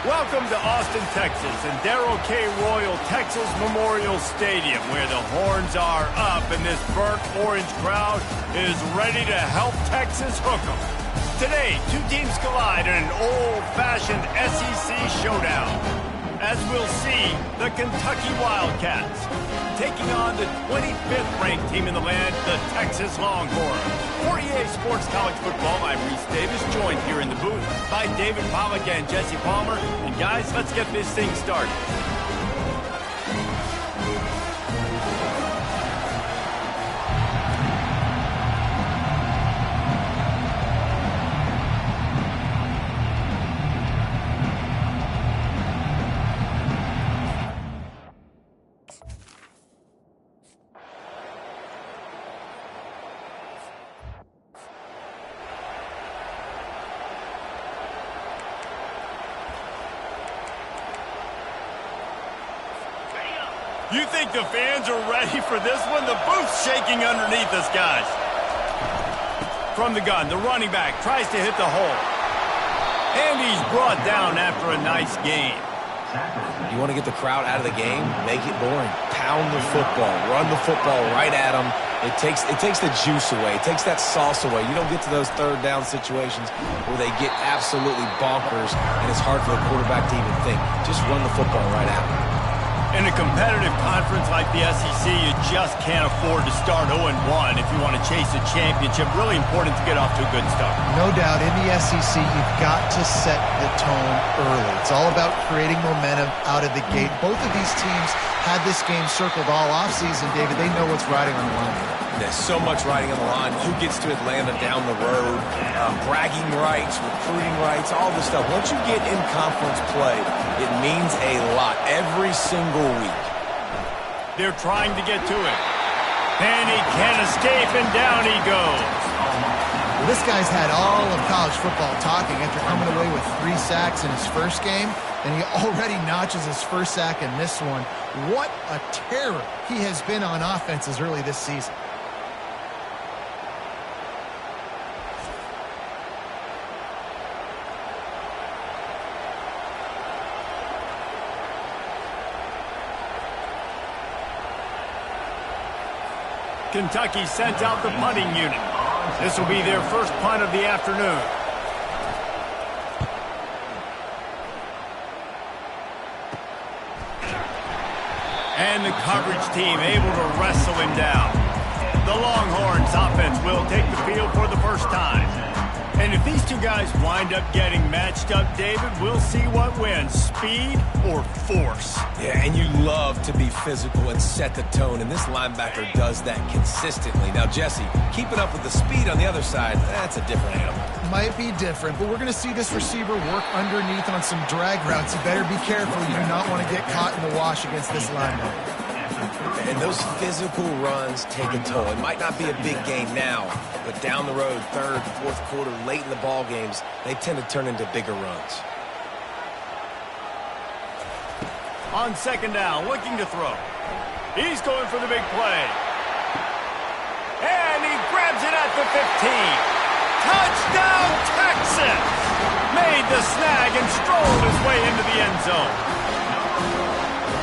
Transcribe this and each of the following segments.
Welcome to Austin, Texas, and Darrell K. Royal Texas Memorial Stadium, where the horns are up and this burnt orange crowd is ready to help Texas hook 'em. Today, two teams collide in an old-fashioned SEC showdown. As we'll see, the Kentucky Wildcats taking on the 25th ranked team in the land, the Texas Longhorns. For EA Sports College Football, I'm Reese Davis, joined here in the booth by David Pollack and Jesse Palmer. And guys, let's get this thing started. You think the fans are ready for this one? The booth's shaking underneath us, guys. From the gun, the running back tries to hit the hole. And he's brought down after a nice game. You want to get the crowd out of the game? Make it boring. Pound the football. Run the football right at them. It takes the juice away. It takes that sauce away. You don't get to those third down situations where they get absolutely bonkers and it's hard for the quarterback to even think. Just run the football right at them. In a competitive conference like the SEC, you just can't afford to start 0-1 if you want to chase a championship. Really important to get off to a good start. No doubt, in the SEC, you've got to set the tone early. It's all about creating momentum out of the gate. Both of these teams had this game circled all offseason, David. They know what's riding on the line. There's so much riding on the line. Who gets to Atlanta down the road? Bragging rights, recruiting rights, all this stuff. Once you get in conference play, it means a lot every single week. They're trying to get to it. And he can't escape, and down he goes. Well, this guy's had all of college football talking after coming away with 3 sacks in his first game, and he already notches his first sack in this one. What a terror he has been on offenses early this season. Kentucky sent out the punting unit. This will be their first punt of the afternoon. And the coverage team able to wrestle him down. The Longhorns offense will take the field for the first time. And if these two guys wind up getting matched up, David, we'll see what wins, speed or force. Yeah, and you love to be physical and set the tone, and this linebacker does that consistently. Now, Jesse, keeping up with the speed on the other side, that's a different animal. Might be different, but we're going to see this receiver work underneath on some drag routes. You better be careful. You do not want to get caught in the wash against this linebacker. And those physical runs take a toll. It might not be a big game now, but down the road, third, fourth quarter, late in the ball games, they tend to turn into bigger runs. On second down, looking to throw. He's going for the big play. And he grabs it at the 15. Touchdown, Texas! Made the snag and strolled his way into the end zone.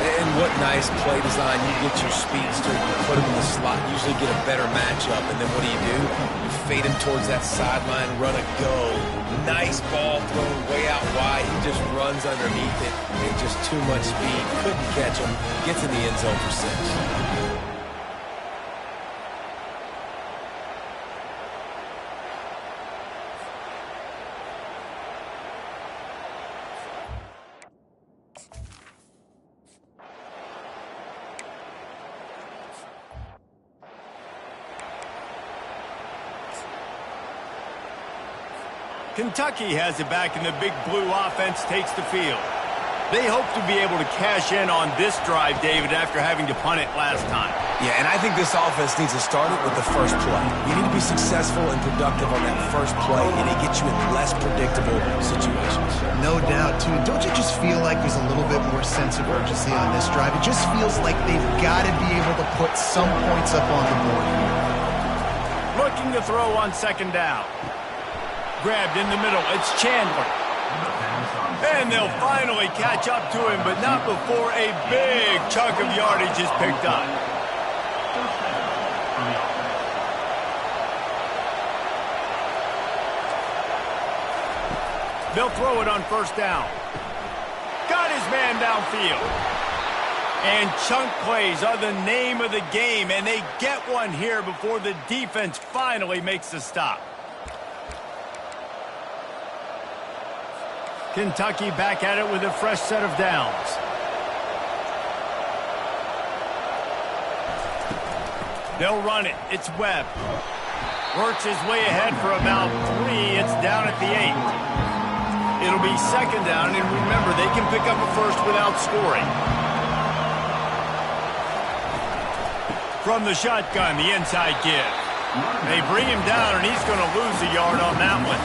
And what nice play design. You get your speedster, you put him in the slot, usually get a better matchup, and then what do? You fade him towards that sideline, run a go. Nice ball thrown way out wide. He just runs underneath it, and just too much speed. Couldn't catch him. Gets in the end zone for 6. Kentucky has it back, and the big blue offense takes the field. They hope to be able to cash in on this drive, David, after having to punt it last time. Yeah, and I think this offense needs to start it with the first play. You need to be successful and productive on that first play, and it gets you in less predictable situations. No doubt, too. Don't you just feel like there's a little bit more sense of urgency on this drive? It just feels like they've got to be able to put some points up on the board. Looking to throw on second down. Grabbed in the middle. It's Chandler. And they'll finally catch up to him, but not before a big chunk of yardage is picked up. They'll throw it on first down. Got his man downfield. And chunk plays are the name of the game, and they get one here before the defense finally makes the stop. Kentucky back at it with a fresh set of downs. They'll run it. It's Webb. Works his way ahead for about 3. It's down at the 8. It'll be second down, and remember, they can pick up a first without scoring. From the shotgun, the inside give. They bring him down, and he's going to lose a yard on that one.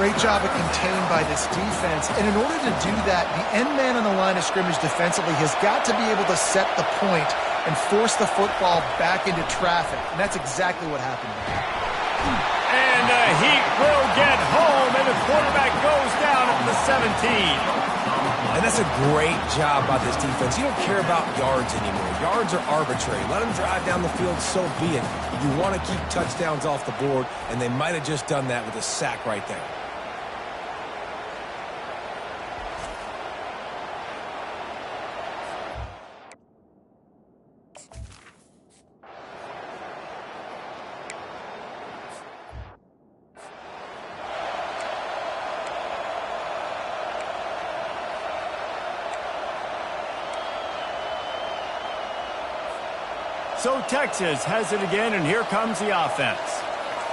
Great job of contained by this defense. And in order to do that, the end man on the line of scrimmage defensively has got to be able to set the point and force the football back into traffic. And that's exactly what happened there. And he will get home, and the quarterback goes down at the 17. And that's a great job by this defense. You don't care about yards anymore. Yards are arbitrary. Let them drive down the field, so be it. You want to keep touchdowns off the board, and they might have just done that with a sack right there. So Texas has it again, and here comes the offense.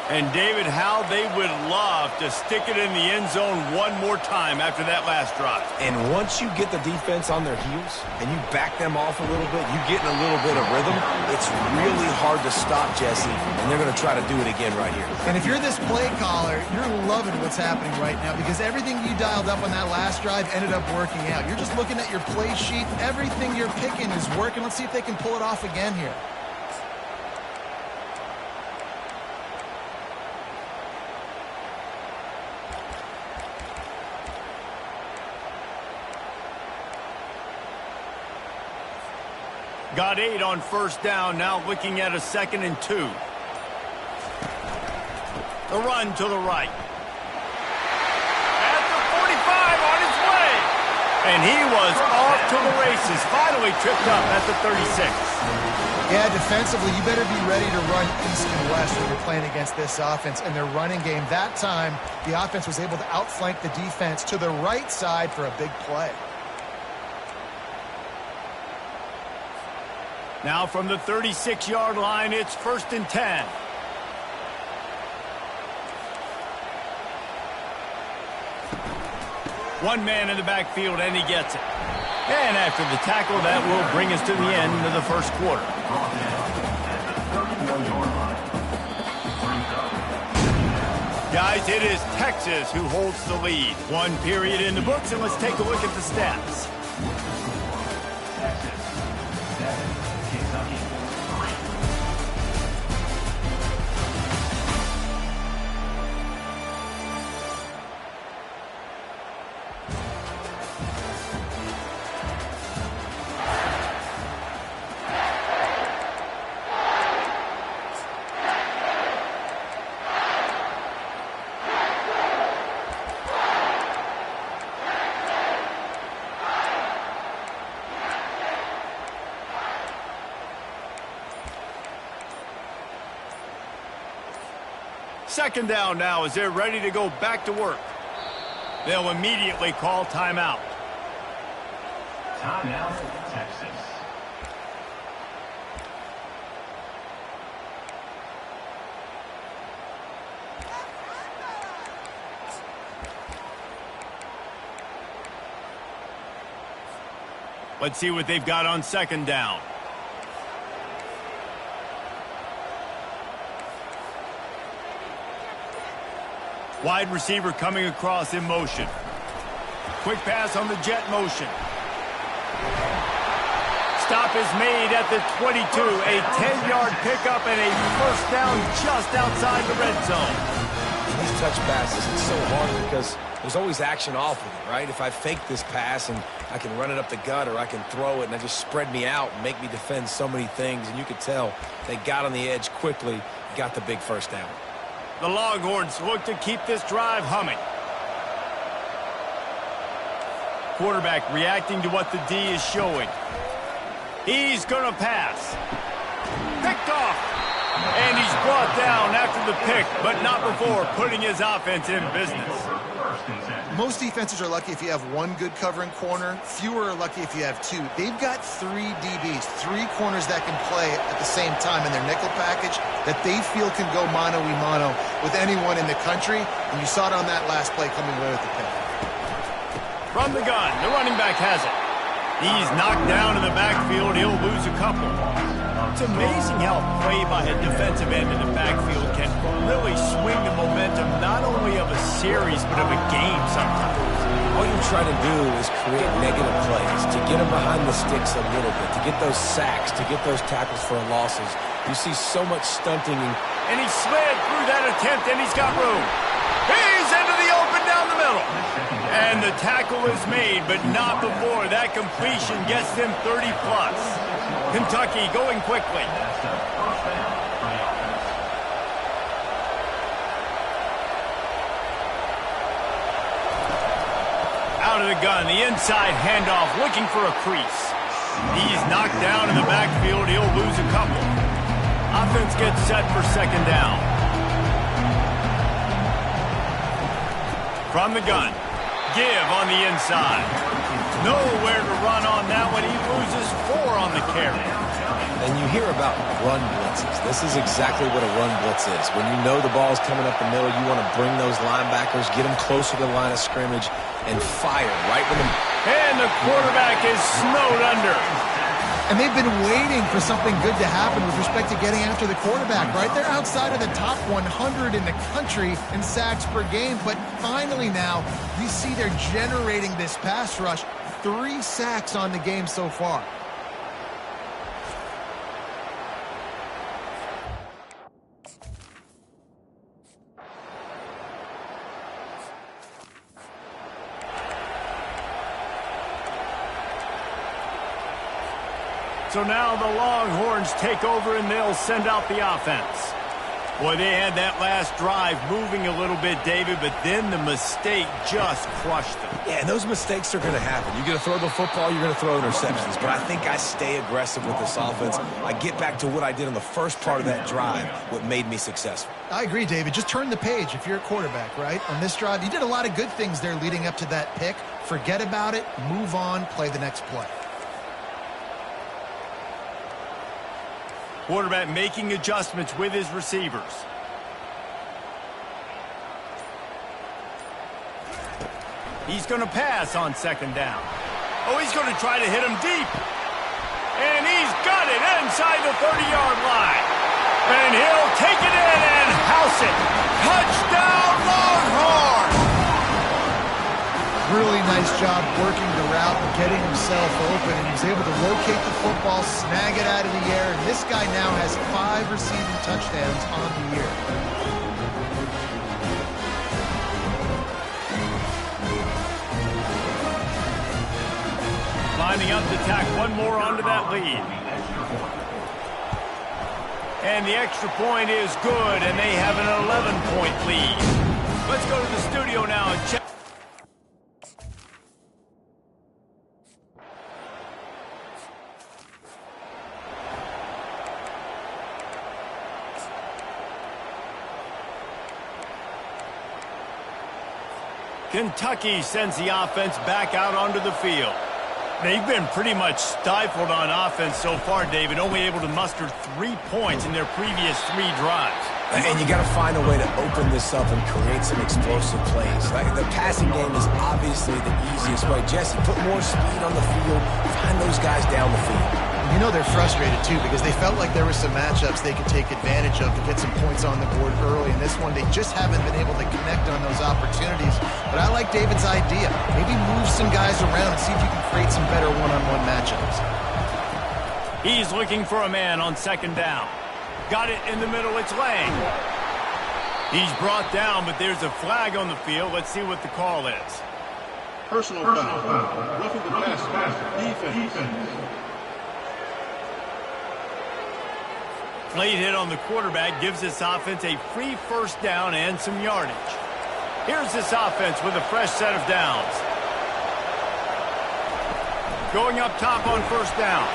And David, how they would love to stick it in the end zone one more time after that last drive. And once you get the defense on their heels and you back them off a little bit, you get in a little bit of rhythm, it's really hard to stop, Jesse, and they're going to try to do it again right here. And if you're this play caller, you're loving what's happening right now because everything you dialed up on that last drive ended up working out. You're just looking at your play sheet. Everything you're picking is working. Let's see if they can pull it off again here. Got 8 on first down, now looking at a 2nd and 2. The run to the right. At the 45, on his way. And he was off to the races, finally tripped up at the 36. Yeah, defensively, you better be ready to run east and west when you're playing against this offense and their running game. That time, the offense was able to outflank the defense to the right side for a big play. Now from the 36-yard line, it's 1st and 10. One man in the backfield, and he gets it. And after the tackle, that will bring us to the end of the first quarter. Guys, it is Texas who holds the lead. 1 period in the books, and let's take a look at the stats. Second down now as they're ready to go back to work. They'll immediately call timeout. Timeout, Texas. Let's see what they've got on second down. Wide receiver coming across in motion. Quick pass on the jet motion. Stop is made at the 22. A 10-yard pickup and a first down just outside the red zone. These touch passes, it's so hard because there's always action off of it, right? If I fake this pass and I can run it up the gut or I can throw it and I just spread me out and make me defend so many things, and you could tell they got on the edge quickly, got the big first down. The Longhorns look to keep this drive humming. Quarterback reacting to what the D is showing. He's going to pass. Picked off. And he's brought down after the pick, but not before putting his offense in business. Most defenses are lucky if you have one good covering corner. Fewer are lucky if you have two. They've got 3 DBs, 3 corners that can play at the same time in their nickel package that they feel can go mano-a-mano with anyone in the country. And you saw it on that last play coming away with the pick. From the gun, the running back has it. He's knocked down in the backfield. He'll lose a couple. It's amazing how play by a defensive end in the backfield can really swing the momentum not only of a series but of a game sometimes. All you try to do is create negative plays, to get them behind the sticks a little bit, to get those sacks, to get those tackles for losses. You see so much stunting. And he slid through that attempt, and he's got room. He's into the open down the middle. And the tackle is made, but not before that completion gets them 30-plus. Kentucky going quickly. Out of the gun, the inside handoff, looking for a crease. He's knocked down in the backfield. He'll lose a couple. Offense gets set for second down. From the gun, give on the inside. Nowhere to run on that one. He loses 4 on the carry. And you hear about run blitzes. This is exactly what a run blitz is. When you know the ball's coming up the middle, you want to bring those linebackers, get them closer to the line of scrimmage, and fire right when the... And the quarterback is snowed under. And they've been waiting for something good to happen with respect to getting after the quarterback, right? They're outside of the top 100 in the country in sacks per game, but finally now you see they're generating this pass rush. 3 sacks on the game so far. So now the Longhorns take over and they'll send out the offense. Boy, they had that last drive moving a little bit, David, but then the mistake just crushed them. Yeah, and those mistakes are going to happen. You're going to throw the football, you're going to throw interceptions. But I think I stay aggressive with this offense. I get back to what I did in the first part of that drive, what made me successful. I agree, David. Just turn the page if you're a quarterback, right? On this drive, you did a lot of good things there leading up to that pick. Forget about it, move on, play the next play. Quarterback making adjustments with his receivers. He's going to pass on second down. Oh, he's going to try to hit him deep. And he's got it inside the 30-yard line. And he'll take it in and house it. Touchdown, Longhorns! Really nice job working the route and getting himself open. And he was able to locate the football, snag it out of the air. And this guy now has 5 receiving touchdowns on the year. Lining up to tack one more onto that lead. And the extra point is good, and they have an 11-point lead. Let's go to the studio now and check. Kentucky sends the offense back out onto the field. They've been pretty much stifled on offense so far, David, only able to muster 3 points in their previous 3 drives. And you got to find a way to open this up and create some explosive plays. Like the passing game is obviously the easiest way. Jesse, put more speed on the field, find those guys down the field. You know they're frustrated, too, because they felt like there were some matchups they could take advantage of to get some points on the board early. In this one, they just haven't been able to connect on those opportunities. But I like David's idea. Maybe move some guys around and see if you can create some better one-on-one matchups. He's looking for a man on second down. Got it in the middle. It's Lang. He's brought down, but there's a flag on the field. Let's see what the call is. Personal foul. Roughing the passer. Defense. Late hit on the quarterback gives this offense a free first down and some yardage. Here's this offense with a fresh set of downs. Going up top on first down.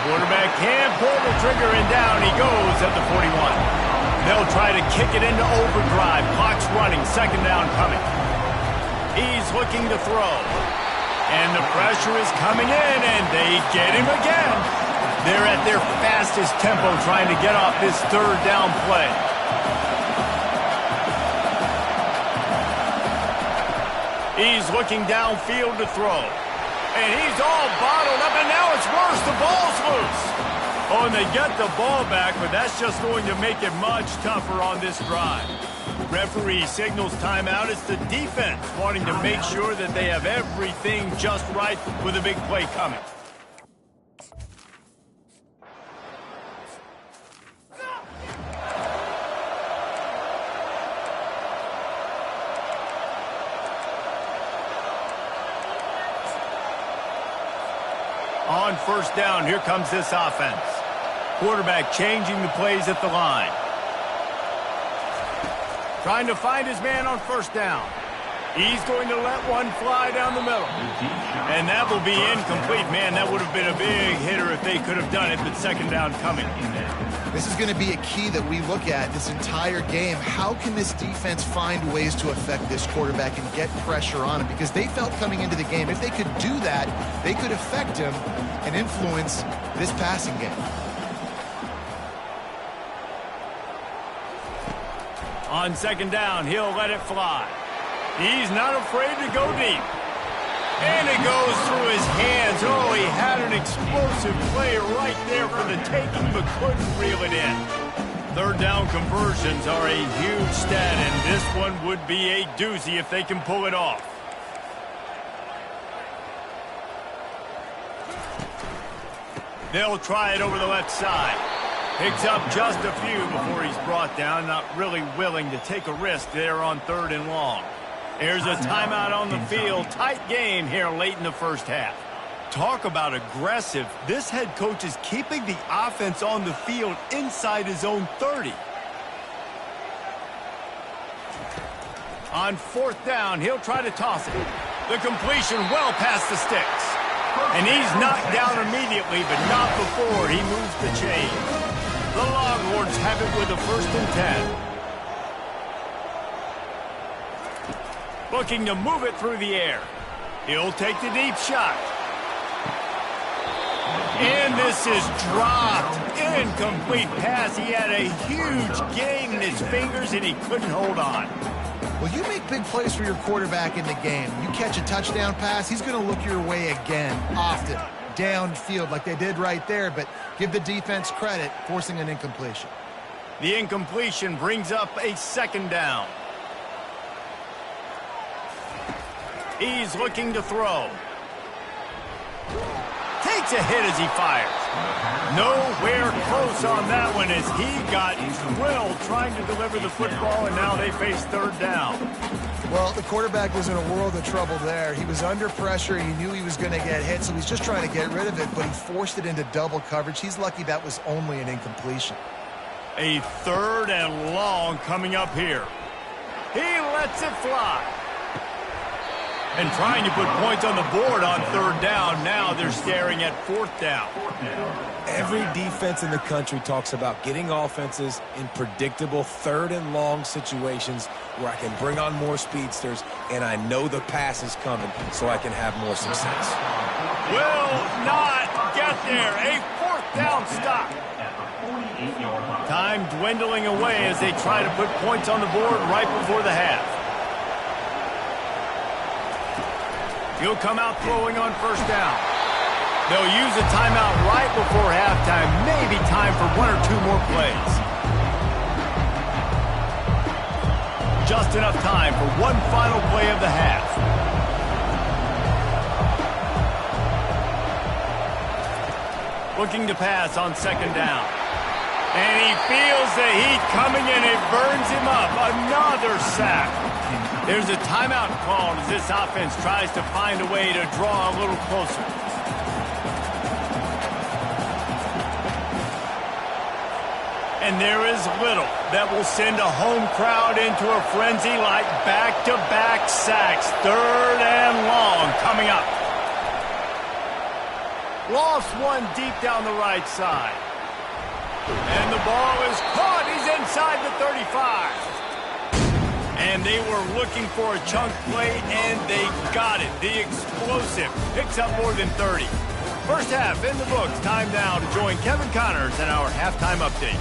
Quarterback can pull the trigger and down he goes at the 41. They'll try to kick it into overdrive. Clock's running, second down coming. He's looking to throw. And the pressure is coming in, and they get him again. They're at their fastest tempo trying to get off this third down play. He's looking downfield to throw. And he's all bottled up, and now it's worse. The ball's loose. Oh, and they get the ball back, but that's just going to make it much tougher on this drive. Referee signals timeout. It's the defense wanting to make sure that they have everything just right with a big play coming. On first down, here comes this offense. Quarterback changing the plays at the line. Trying to find his man on first down. He's going to let one fly down the middle. And that will be incomplete. Man, that would have been a big hitter if they could have done it, but second down coming. This is going to be a key that we look at this entire game. How can this defense find ways to affect this quarterback and get pressure on him? Because they felt coming into the game, if they could do that, they could affect him and influence this passing game. On second down, he'll let it fly. He's not afraid to go deep. And it goes through his hands. Oh, he had an explosive play right there for the taking, but couldn't reel it in. Third down conversions are a huge stat, and this one would be a doozy if they can pull it off. They'll try it over the left side. Picks up just a few before he's brought down. Not really willing to take a risk there on third and long. There's a timeout on the field. Tight game here late in the first half. Talk about aggressive. This head coach is keeping the offense on the field inside his own 30. On fourth down, he'll try to toss it. The completion well past the sticks. And he's knocked down immediately, but not before he moves the chain. The Longhorns have it with a 1st and 10. Looking to move it through the air. He'll take the deep shot. And this is dropped. Incomplete pass. He had a huge gain in his fingers, and he couldn't hold on. Well, you make big plays for your quarterback in the game. You catch a touchdown pass, he's going to look your way again, often, downfield like they did right there, but give the defense credit, forcing an incompletion. The incompletion brings up a second down. He's looking to throw. Takes a hit as he fires. Nowhere close on that one as he got drilled trying to deliver the football, and now they face third down. Well, the quarterback was in a world of trouble there. He was under pressure. He knew he was going to get hit, so he's just trying to get rid of it, but he forced it into double coverage. He's lucky that was only an incompletion. A third and long coming up here. He lets it fly. And trying to put points on the board on third down. Now they're staring at fourth down. Every defense in the country talks about getting offenses in predictable third and long situations where I can bring on more speedsters and I know the pass is coming so I can have more success. Will not get there. A fourth down stop. Time dwindling away as they try to put points on the board right before the half. He'll come out throwing on first down. They'll use a timeout right before halftime. Maybe time for one or two more plays. Just enough time for one final play of the half. Looking to pass on second down. And he feels the heat coming and it burns him up. Another sack. There's a timeout called as this offense tries to find a way to draw a little closer. And there is little that will send a home crowd into a frenzy like back-to-back sacks. 3rd and long coming up. Lost one deep down the right side. And the ball is caught. He's inside the 35. And they were looking for a chunk play, and they got it. The explosive picks up more than 30. First half in the books. Time now to join Kevin Connors in our halftime update.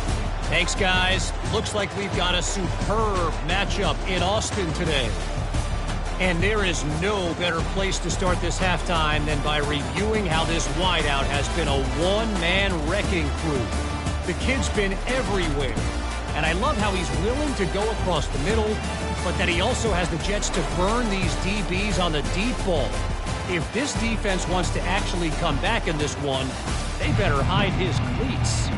Thanks, guys. Looks like we've got a superb matchup in Austin today. And there is no better place to start this halftime than by reviewing how this wideout has been a one-man wrecking crew. The kid's been everywhere. And I love how he's willing to go across the middle, but that he also has the jets to burn these DBs on the deep ball. If this defense wants to actually come back in this one, they better hide his cleats.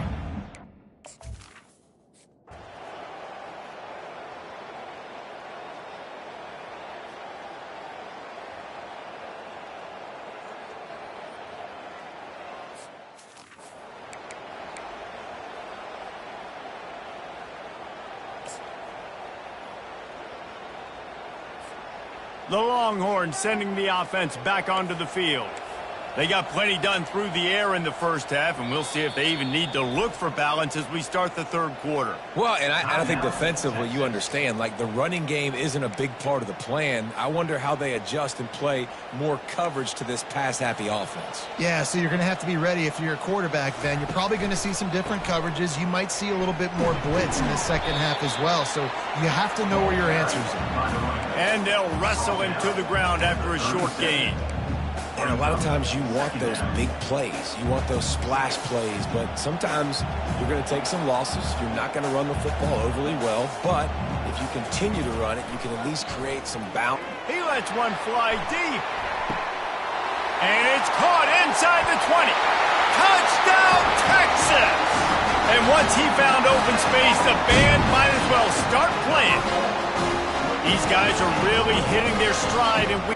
The Longhorns sending the offense back onto the field. They got plenty done through the air in the first half, and we'll see if they even need to look for balance as we start the third quarter. Well, and I think defensively, you understand, like the running game isn't a big part of the plan. I wonder how they adjust and play more coverage to this pass-happy offense. Yeah, so you're going to have to be ready if you're a quarterback, then. You're probably going to see some different coverages. You might see a little bit more blitz in the second half as well, so you have to know where your answers are. And they'll wrestle him to the ground after a short gain. And a lot of times you want those big plays. You want those splash plays, but sometimes you're going to take some losses. You're not going to run the football overly well, but if you continue to run it, you can at least create some bounce. He lets one fly deep. And it's caught inside the 20. Touchdown, Texas! And once he found open space, the band might as well start playing. These guys are really hitting their stride, and we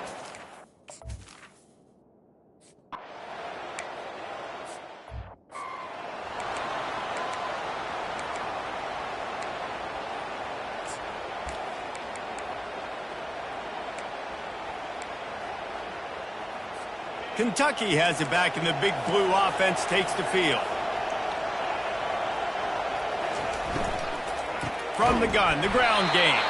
Kentucky has it back, and the big blue offense takes the field. From the gun, the ground game.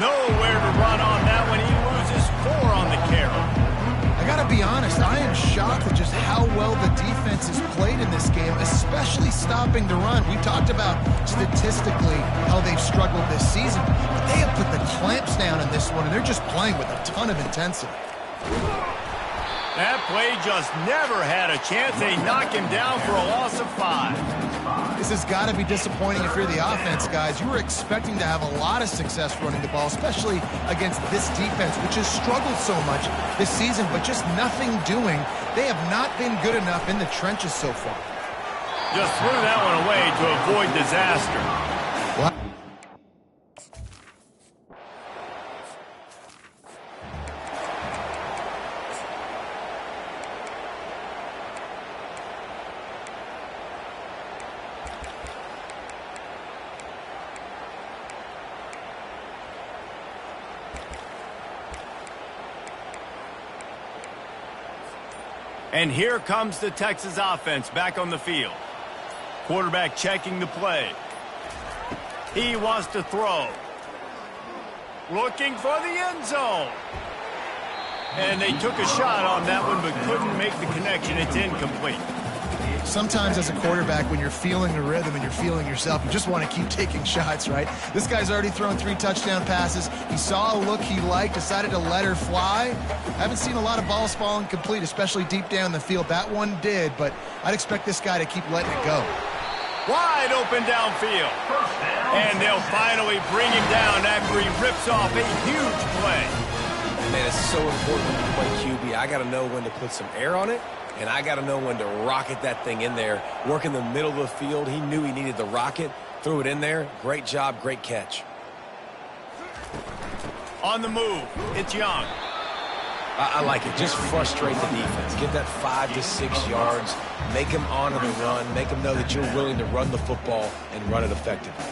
Nowhere to run on that one. He loses 4 on the carry. I got to be honest, I am shocked at just how well the defense has played in this game, especially stopping the run. We talked about statistically how they've struggled this season, but they have put the clamps down in this one, and they're just playing with a ton of intensity. That play just never had a chance. They knock him down for a loss of 5. This has got to be disappointing if you're the offense, guys. You were expecting to have a lot of success running the ball, especially against this defense, which has struggled so much this season, but just nothing doing. They have not been good enough in the trenches so far. Just threw that one away to avoid disaster. And here comes the Texas offense back on the field. Quarterback checking the play. He wants to throw. Looking for the end zone. And they took a shot on that one but couldn't make the connection. It's incomplete. Sometimes as a quarterback, when you're feeling the rhythm and you're feeling yourself, you just want to keep taking shots, right? This guy's already thrown 3 touchdown passes. He saw a look he liked, decided to let her fly. I haven't seen a lot of balls falling complete, especially deep down the field. That one did, but I'd expect this guy to keep letting it go. Wide open downfield. And they'll finally bring him down after he rips off a huge play. Man, it's so important when you play QB. I got to know when to put some air on it and I got to know when to rocket that thing in there. Work in the middle of the field. He knew he needed the rocket, threw it in there. Great job, great catch. On the move, it's Young. I like it. Just frustrate the defense. Get that 5 to 6 yards. Make them honor the run. Make them know that you're willing to run the football and run it effectively.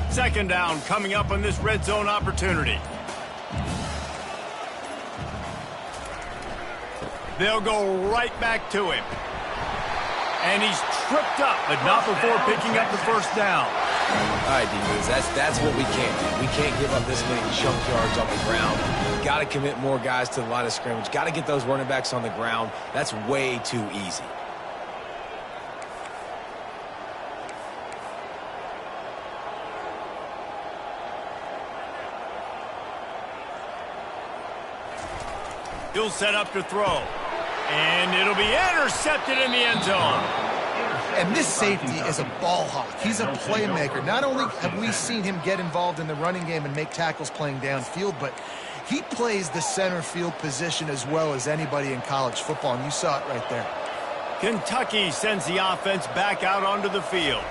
Second down coming up on this red zone opportunity. They'll go right back to him. And he's tripped up, but not before picking up the first down. All right, D-Moves, that's what we can't do. We can't give up this many junk yards on the ground. Got to commit more guys to the line of scrimmage. Got to get those running backs on the ground. That's way too easy. He'll set up to throw. And it'll be intercepted in the end zone. And this safety is a ball hawk. He's a playmaker. Not only have we seen him get involved in the running game and make tackles playing downfield, but he plays the center field position as well as anybody in college football, and you saw it right there. Kentucky sends the offense back out onto the field.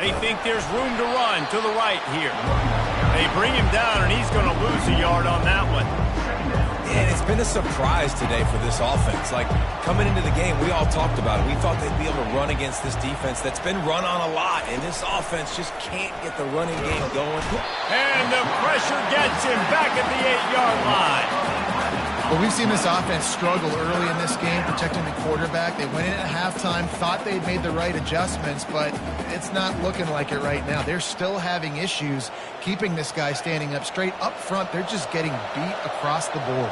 They think there's room to run to the right here. They bring him down, and he's going to lose a yard on that one. And it's been a surprise today for this offense. Like, coming into the game, we all talked about it. We thought they'd be able to run against this defense that's been run on a lot, and this offense just can't get the running game going. And the pressure gets him back at the 8-yard line. Well, we've seen this offense struggle early in this game, protecting the quarterback. They went in at halftime, thought they'd made the right adjustments, but it's not looking like it right now. They're still having issues keeping this guy standing up straight. Up front, they're just getting beat across the board.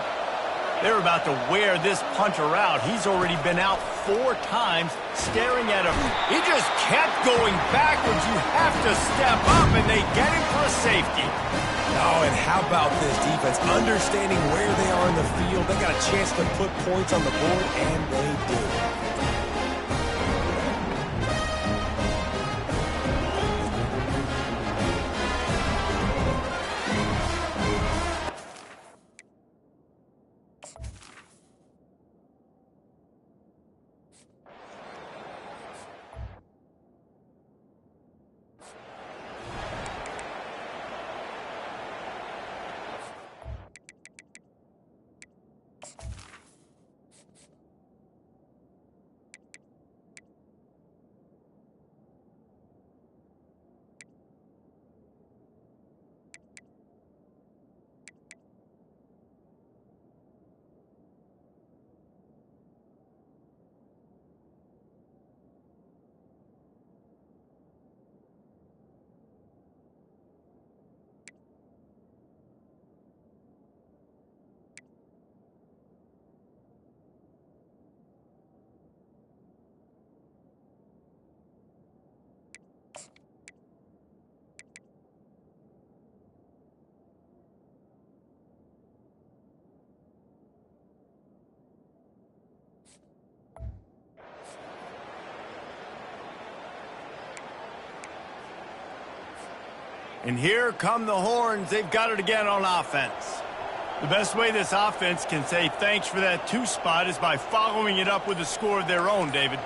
They're about to wear this punter out. He's already been out 4 times, staring at him. He just kept going backwards. You have to step up, and they get him for a safety. Oh, and how about this defense? Understanding where they are in the field. They got a chance to put points on the board, and they do. And here come the Horns. They've got it again on offense. The best way this offense can say thanks for that 2 spot is by following it up with a score of their own, David.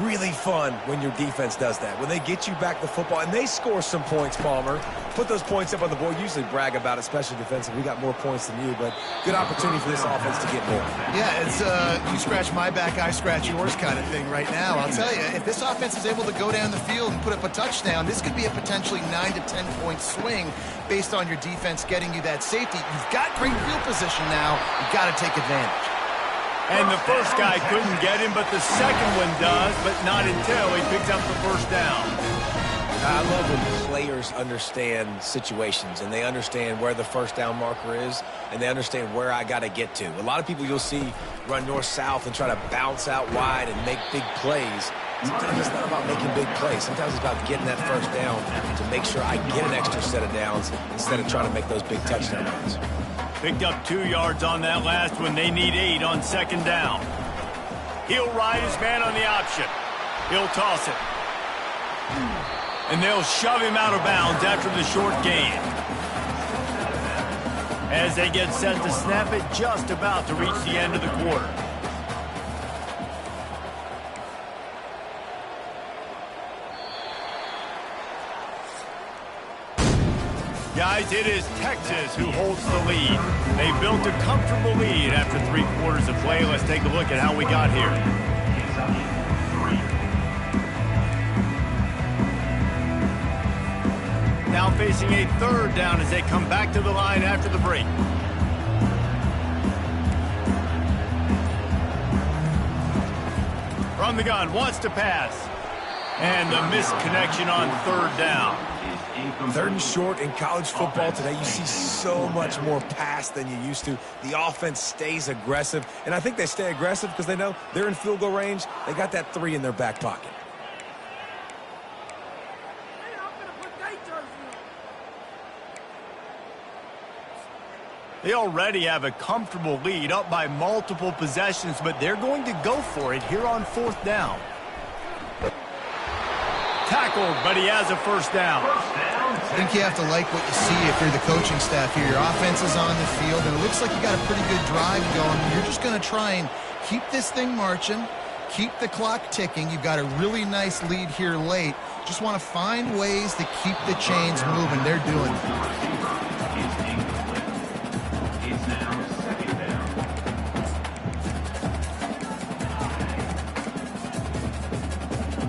Really fun when your defense does that. When they get you back the football, and they score some points, Palmer. Put those points up on the board. Usually brag about it, especially defensive. We got more points than you, but good opportunity for this offense to get more. Yeah, it's you scratch my back, I scratch yours kind of thing right now. I'll tell you, if this offense is able to go down the field and put up a touchdown, this could be a potentially 9 to 10 point swing based on your defense getting you that safety. You've got great field position now. You've got to take advantage. And the first guy couldn't get him, but the second one does, but not until he picked up the first down. I love when players understand situations and they understand where the first down marker is and they understand where I got to get to. A lot of people you'll see run north-south and try to bounce out wide and make big plays. Sometimes it's not about making big plays. Sometimes it's about getting that first down to make sure I get an extra set of downs instead of trying to make those big touchdown runs. Picked up 2 yards on that last one. They need 8 on second down. He'll ride his man on the option. He'll toss it. And they'll shove him out of bounds after the short gain. As they get set to snap it, just about to reach the end of the quarter. Guys, it is Texas who holds the lead. They built a comfortable lead after 3 quarters of play. Let's take a look at how we got here. Now facing a 3rd down as they come back to the line after the break. From the gun, wants to pass. And the misconnection on 3rd down. 3rd and short in college football today, you see so much more pass than you used to. The offense stays aggressive, and I think they stay aggressive because they know they're in field goal range. They got that 3 in their back pocket. They already have a comfortable lead, up by multiple possessions, but they're going to go for it here on 4th down. Tackled, but he has a 1st down. I think you have to like what you see if you're the coaching staff here. Your offense is on the field, and it looks like you got a pretty good drive going. You're just going to try and keep this thing marching, keep the clock ticking. You've got a really nice lead here late. Just want to find ways to keep the chains moving. They're doing it.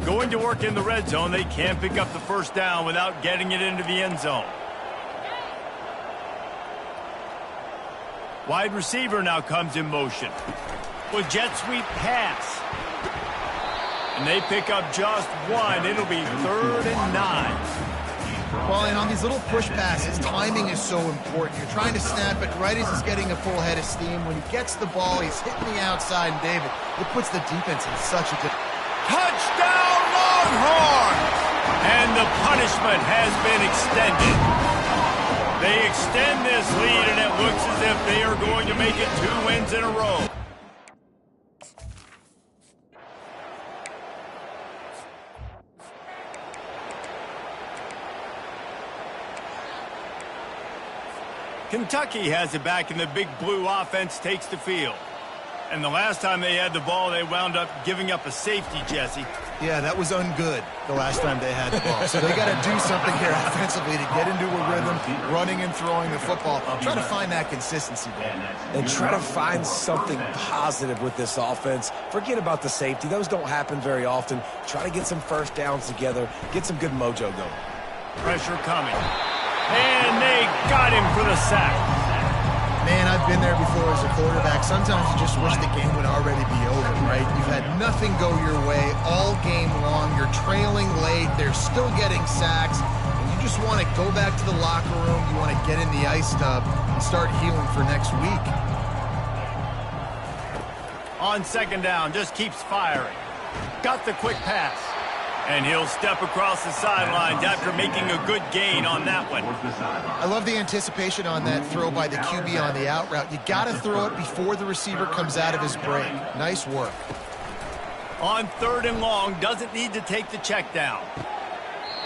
Going to work in the red zone. They can't pick up the 1st down without getting it into the end zone. Wide receiver now comes in motion. With jet sweep pass. And they pick up just 1. It'll be 3rd and 9. Well, and on these little push passes, timing is so important. You're trying to snap it right as he's getting a full head of steam. When he gets the ball, he's hitting the outside, and David, it puts the defense in such a good... Touchdown, Longhorns! And the punishment has been extended. They extend this lead, and it looks as if they are going to make it 2 wins in a row. Kentucky has it back, and the big blue offense takes the field. And the last time they had the ball, they wound up giving up a safety, Jesse. Yeah, that was ungood the last time they had the ball. So they got to do something here offensively to get into a rhythm, running and throwing the football. Try to find that consistency there. And try to find something positive with this offense. Forget about the safety. Those don't happen very often. Try to get some 1st downs together, get some good mojo going. Pressure coming. And they got him for the sack. Man, I've been there before as a quarterback. Sometimes you just wish the game would already be over, right? You've had nothing go your way all game long. You're trailing late. They're still getting sacks. And you just want to go back to the locker room. You want to get in the ice tub and start healing for next week. On 2nd down, just keeps firing. Got the quick pass. And he'll step across the sidelines after making a good gain on that one. I love the anticipation on that throw by the QB on the out route. You got to throw it before the receiver comes out of his break. Nice work. On 3rd and long, doesn't need to take the check down.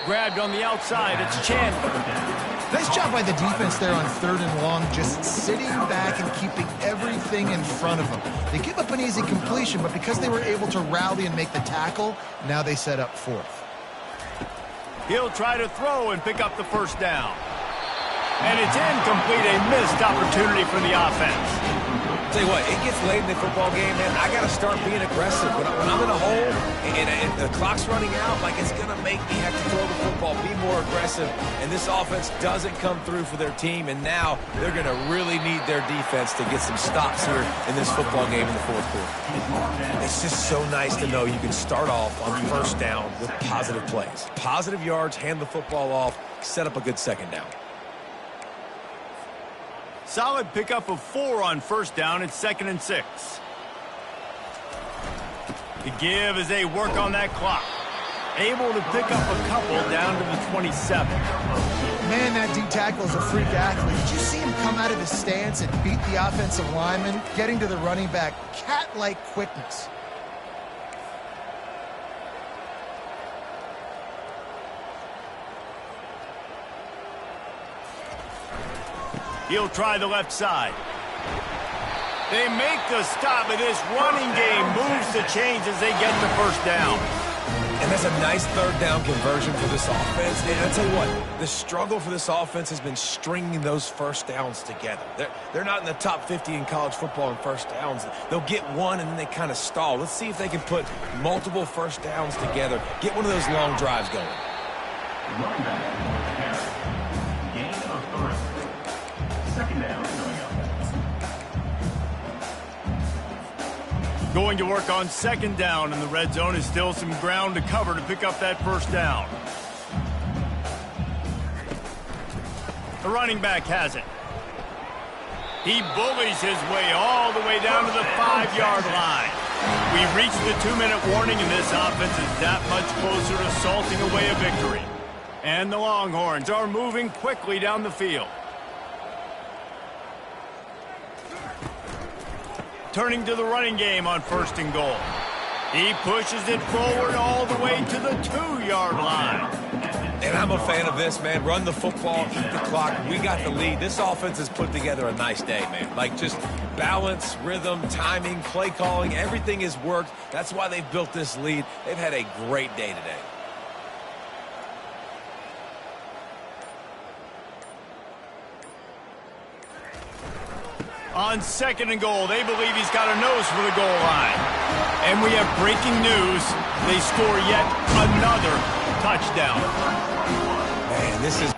Grabbed on the outside, it's Chandler. Nice job by the defense there on 3rd and long, just sitting back and keeping everything in front of them. They give up an easy completion, but because they were able to rally and make the tackle, now they set up 4th. He'll try to throw and pick up the 1st down. And it's incomplete, a missed opportunity for the offense. Tell you what, it gets late in the football game, man. I got to start being aggressive. When I'm in a hole and the clock's running out, like, it's going to make me have to throw the football, be more aggressive. And this offense doesn't come through for their team, and now they're going to really need their defense to get some stops here in this football game in the 4th quarter. It's just so nice to know you can start off on 1st down with positive plays. Positive yards, hand the football off, set up a good 2nd down. Solid pickup of 4 on 1st down. It's 2nd and 6. To give as they work on that clock. Able to pick up a couple down to the 27. Man, that D-tackle is a freak athlete. Did you see him come out of his stance and beat the offensive lineman, getting to the running back? Cat-like quickness. He'll try the left side. They make the stop, and this running game moves the chains as they get the first down. And that's a nice third down conversion for this offense. And I'll tell you what, the struggle for this offense has been stringing those first downs together. They're not in the top 50 in college football in first downs. They'll get one, and then they kind of stall. Let's see if they can put multiple first downs together, get one of those long drives going. Running back, gain of 3. Second down, Going to work on second down, and the red zone is still some ground to cover to pick up that first down. The running back has it. He bullies his way all the way down to the 5-yard line. We reached the 2-minute warning, and this offense is that much closer to salting away a victory. And the Longhorns are moving quickly down the field. Turning to the running game on first and goal. He pushes it forward all the way to the 2-yard line. And I'm a fan of this, man. Run the football, keep the clock. We got the lead. This offense has put together a nice day, man. Like, just balance, rhythm, timing, play calling, everything has worked. That's why they've built this lead. They've had a great day today. On second and goal, they believe he's got a nose for the goal line. And we have breaking news. They score yet another touchdown. Man, this is...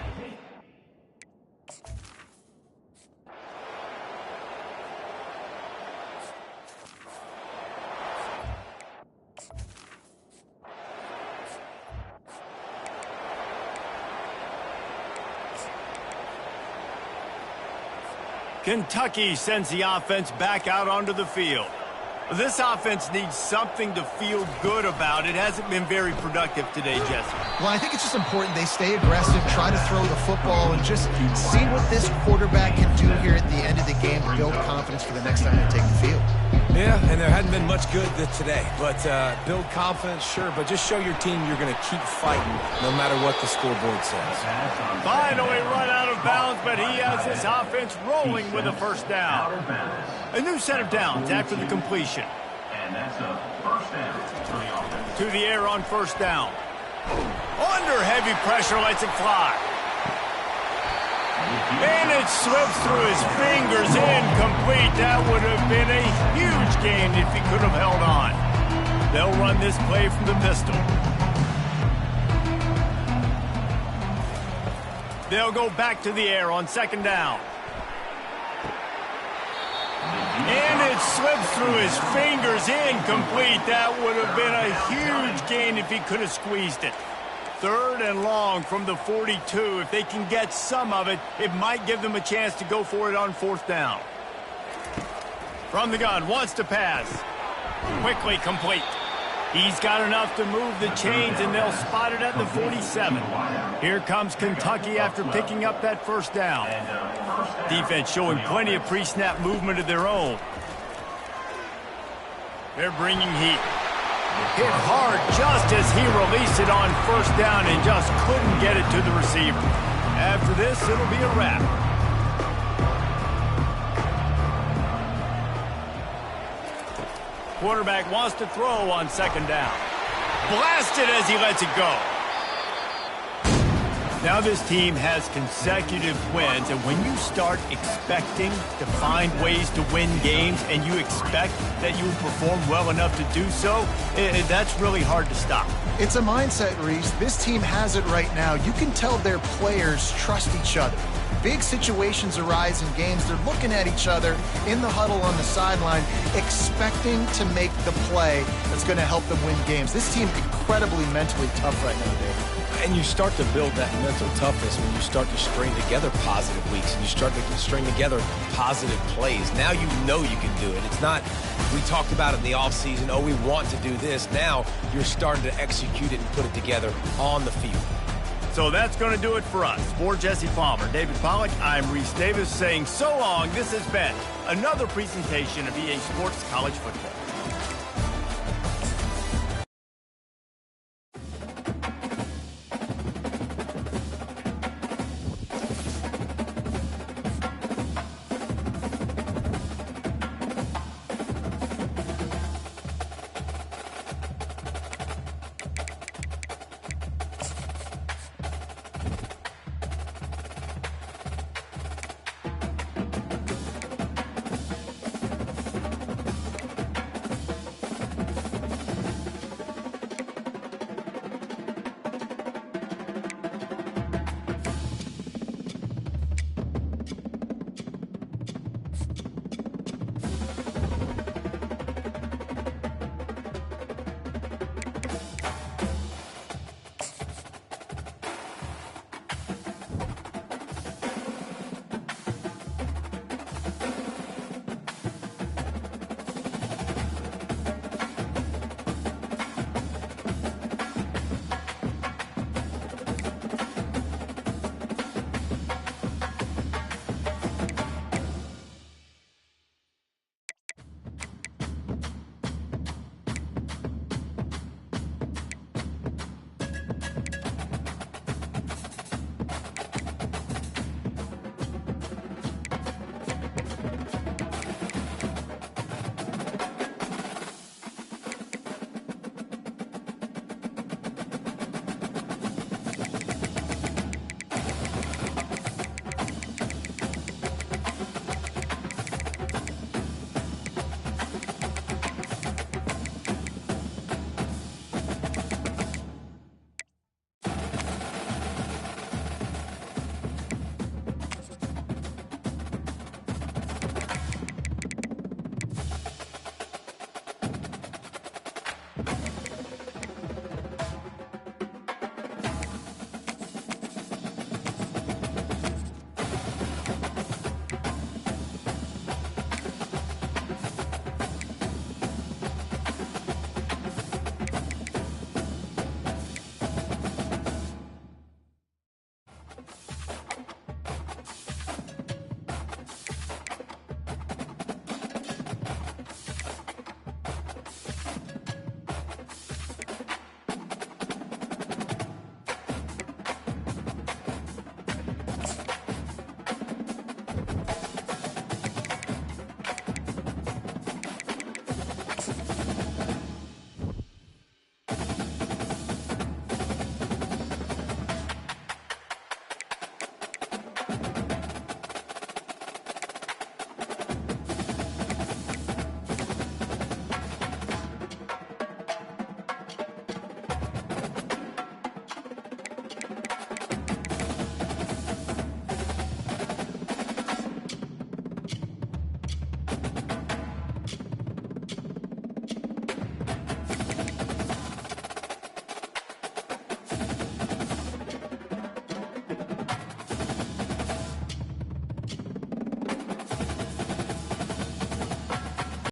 Kentucky sends the offense back out onto the field. This offense needs something to feel good about. It hasn't been very productive today, Jesse. Well, I think it's just important they stay aggressive, try to throw the football, and just see what this quarterback can do here at the end of the game to build confidence for the next time they take the field. Yeah, and there hadn't been much good today. But build confidence, sure, but just show your team you're going to keep fighting no matter what the scoreboard says. Finally run out of bounds, but he has this offense rolling with a first down. A new set of downs after the completion. and that's a first down for the offense. To the air on first down. Under heavy pressure, lets it fly. And it slips through his fingers, incomplete. That would have been a huge gain if he could have held on. They'll run this play from the pistol. They'll go back to the air on second down. And it slips through his fingers, incomplete. That would have been a huge gain if he could have squeezed it. Third and long from the 42. If they can get some of it, it might give them a chance to go for it on fourth down. From the gun, wants to pass. Quickly complete. He's got enough to move the chains, and they'll spot it at the 47. Here comes Kentucky after picking up that first down. Defense showing plenty of pre-snap movement of their own. They're bringing heat. Hit hard just as he released it on first down and just couldn't get it to the receiver. After this, it'll be a wrap. Quarterback wants to throw on second down. Blasted as he lets it go. Now this team has consecutive wins, and when you start expecting to find ways to win games and you expect that you will perform well enough to do so, that's really hard to stop. It's a mindset, Reese. This team has it right now. You can tell their players trust each other. Big situations arise in games. They're looking at each other in the huddle on the sideline, expecting to make the play that's going to help them win games. This team incredibly mentally tough right now, Dave. And you start to build that mental toughness when you start to string together positive weeks and you string together positive plays. Now you know you can do it. It's not We talked about it in the offseason. Oh, we want to do this. Now you're starting to execute it and put it together on the field. So that's going to do it for us. For Jesse Palmer, David Pollack, I'm Reese Davis saying so long. This has been another presentation of EA Sports College Football.